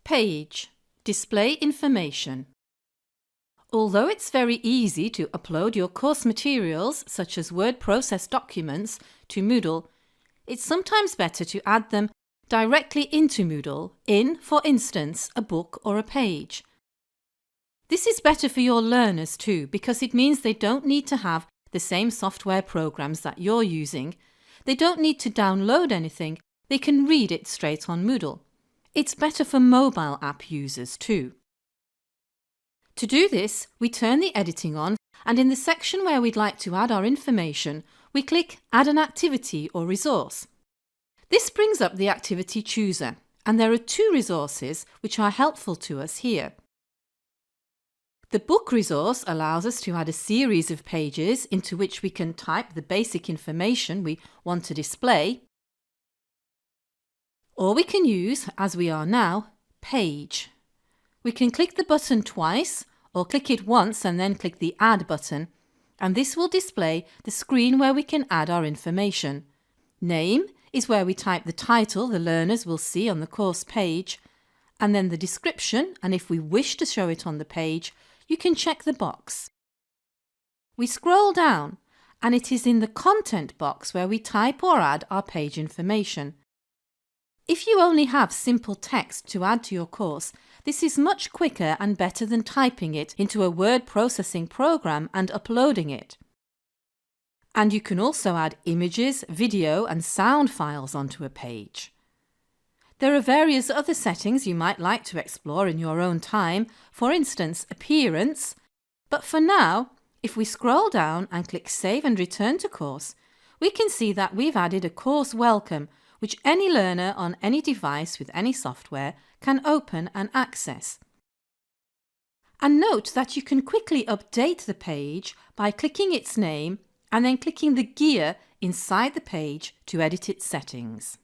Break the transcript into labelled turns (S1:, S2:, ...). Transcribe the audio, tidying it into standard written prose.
S1: Page. Display information. Although it's very easy to upload your course materials, such as word process documents, to Moodle, it's sometimes better to add them directly into Moodle in, for instance, a book or a page. This is better for your learners too, because it means they don't need to have the same software programs that you're using. They don't need to download anything, they can read it straight on Moodle. It's better for mobile app users too. To do this, we turn the editing on, and in the section where we'd like to add our information, we click Add an activity or resource. This brings up the activity chooser, and there are two resources which are helpful to us here. The book resource allows us to add a series of pages into which we can type the basic information we want to display, or we can use, as we are now, Page. We can click the button twice, or click it once and then click the Add button, and this will display the screen where we can add our information. Name is where we type the title the learners will see on the course page, and then the description, and if we wish to show it on the page, you can check the box. We scroll down, and it is in the content box where we type or add our page information. If you only have simple text to add to your course, this is much quicker and better than typing it into a word processing program and uploading it. And you can also add images, video and sound files onto a page. There are various other settings you might like to explore in your own time, for instance appearance, but for now, if we scroll down and click Save and Return to Course, we can see that we've added a course welcome which any learner on any device with any software can open and access. And note that you can quickly update the page by clicking its name and then clicking the gear inside the page to edit its settings.